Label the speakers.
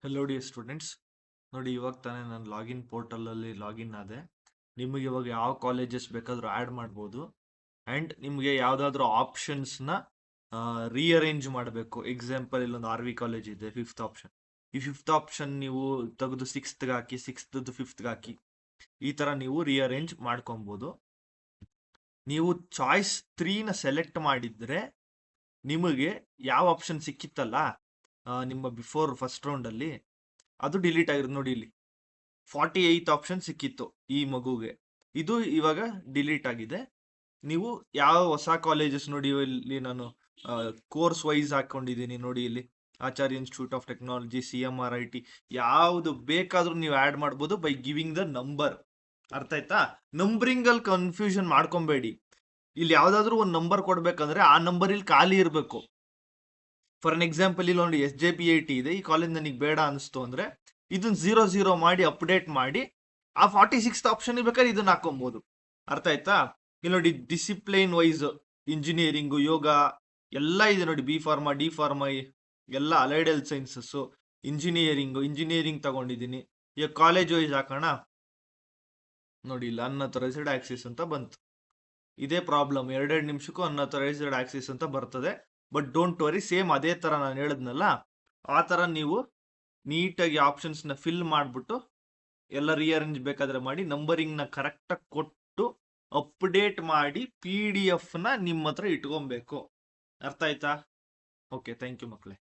Speaker 1: Hello D students. ನೋಡಿ, ಇವಾಗ ತಾನೇ ನಾನು ಲಾಗಿನ್ ಪೋರ್ಟಲಲ್ಲಿ ಲಾಗಿನ್ ಆದೆ. ನಿಮಗೆ ಇವಾಗ ಯಾವ ಕಾಲೇಜಸ್ ಬೇಕಾದರೂ ಆ್ಯಡ್ ಮಾಡ್ಬೋದು. ಆ್ಯಂಡ್ ನಿಮಗೆ ಯಾವುದಾದ್ರೂ ಆಪ್ಷನ್ಸ್ನ ರೀಅರೇಂಜ್ ಮಾಡಬೇಕು. ಎಕ್ಸಾಂಪಲ್, ಇಲ್ಲೊಂದು ಆರ್ ವಿ ಕಾಲೇಜ್ ಇದೆ, ಫಿಫ್ತ್ ಆಪ್ಷನ್. ಈ ಫಿಫ್ತ್ ಆಪ್ಷನ್ ನೀವು ತೆಗೆದು ಸಿಕ್ಸ್ತ್ಗೆ ಹಾಕಿ, ಸಿಕ್ಸ್ತ್ದು ಫಿಫ್ತ್ಗೆ ಹಾಕಿ, ಈ ಥರ ನೀವು ರೀಅರೇಂಜ್ ಮಾಡ್ಕೊಬೋದು. ನೀವು ಚಾಯ್ಸ್ 3ನ ಸೆಲೆಕ್ಟ್ ಮಾಡಿದರೆ ನಿಮಗೆ ಯಾವ ಆಪ್ಷನ್ ಸಿಕ್ಕಿತ್ತಲ್ಲ ನಿಮ್ಮ ಬಿಫೋರ್ ಫಸ್ಟ್ ರೌಂಡಲ್ಲಿ, ಅದು ಡಿಲೀಟ್ ಆಗಿರೋದು. ನೋಡಿ, ಇಲ್ಲಿ 48 ಆಪ್ಷನ್ ಸಿಕ್ಕಿತ್ತು ಈ ಮಗುಗೆ, ಇದು ಇವಾಗ ಡಿಲೀಟ್ ಆಗಿದೆ. ನೀವು ಯಾವ ಹೊಸ ಕಾಲೇಜಸ್ ನೋಡಿ, ಇಲ್ಲಿ ನಾನು ಕೋರ್ಸ್ ವೈಸ್ ಹಾಕೊಂಡಿದ್ದೀನಿ. ನೋಡಿ, ಇಲ್ಲಿ ಆಚಾರ್ಯ ಇನ್ಸ್ಟಿಟ್ಯೂಟ್ ಆಫ್ ಟೆಕ್ನಾಲಜಿ, CMRIT, ಯಾವುದು ಬೇಕಾದ್ರೂ ನೀವು ಆ್ಯಡ್ ಮಾಡ್ಬೋದು ಬೈ ಗಿವಿಂಗ್ ದ ನಂಬರ್. ಅರ್ಥ ಆಯ್ತಾ? ನಂಬರಿಂಗ್ ಅಲ್ಲಿ ಕನ್ಫ್ಯೂಷನ್ ಮಾಡ್ಕೊಬೇಡಿ. ಇಲ್ಲಿ ಯಾವ್ದಾದ್ರು ಒಂದು ನಂಬರ್ ಕೊಡ್ಬೇಕಂದ್ರೆ ಆ ನಂಬರ್ ಇಲ್ಲಿ ಖಾಲಿ ಇರಬೇಕು. ಫಾರ್ ಅನ್ ಎಕ್ಸಾಂಪಲ್, ಇಲ್ಲಿ ನೋಡಿ SJPIT ಇದೆ, ಈ ಕಾಲೇಜ್ ನನಗೆ ಬೇಡ ಅನಿಸ್ತು ಅಂದ್ರೆ ಇದನ್ನ 00 ಮಾಡಿ ಅಪ್ಡೇಟ್ ಮಾಡಿ ಆ 46th ಆಪ್ಷನ್ ಬೇಕಾದ್ರೆ ಇದನ್ನ ಹಾಕೊಬಹುದು. ಅರ್ಥ ಆಯ್ತಾ? ಇಲ್ಲಿ ನೋಡಿ, ಡಿಸಿಪ್ಲೈನ್ ವೈಸ್ ಇಂಜಿನಿಯರಿಂಗು, ಯೋಗ ಎಲ್ಲ ಇದೆ ನೋಡಿ. B ಫಾರ್ಮಾ, D ಫಾರ್ಮಾ ಎಲ್ಲ, ಅಲೈಡ್ ಹೆಲ್ತ್ ಸೈನ್ಸಸ್, ಇಂಜಿನಿಯರಿಂಗ್ ತಗೊಂಡಿದ್ದೀನಿ. ಈಗ ಕಾಲೇಜ್ ವೈಸ್ ಹಾಕೋಣ. ನೋಡಿ, ಇಲ್ಲಿ ಅನ್ಅಥರೈಸ್ಡ್ ಆಕ್ಸಿಸ್ ಅಂತ ಬಂತು. ಇದೇ ಪ್ರಾಬ್ಲಮ್, 2 ನಿಮಿಷಕ್ಕೂ ಅನ್ಅಥರೈಸ್ಡ್ ಆಕ್ಸಿಸ್ ಅಂತ ಬರ್ತದೆ. ಬಟ್ ಡೋಂಟ್ ವರಿ, ಸೇಮ್ ಅದೇ ತರ ನಾನು ಹೇಳಿದ್ನಲ್ಲ, ಆ ತರ ನೀವು ನೀಟಾಗಿ ಆಪ್ಷನ್ಸ್ನ ಫಿಲ್ ಮಾಡಿಬಿಟ್ಟು ಎಲ್ಲ ರೀಅರೇಂಜ್ ಬೇಕಾದ್ರೆ ಮಾಡಿ, ನಂಬರಿಂಗ್ನ ಕರೆಕ್ಟಾಗಿ ಕೊಟ್ಟು ಅಪ್ಡೇಟ್ ಮಾಡಿ PDF ನ ನಿಮ್ಮ ಹತ್ರ ಇಟ್ಕೊಬೇಕು. ಅರ್ಥ ಆಯ್ತಾ? ಓಕೆ, ಥ್ಯಾಂಕ್ ಯು ಮಕ್ಕಳೇ.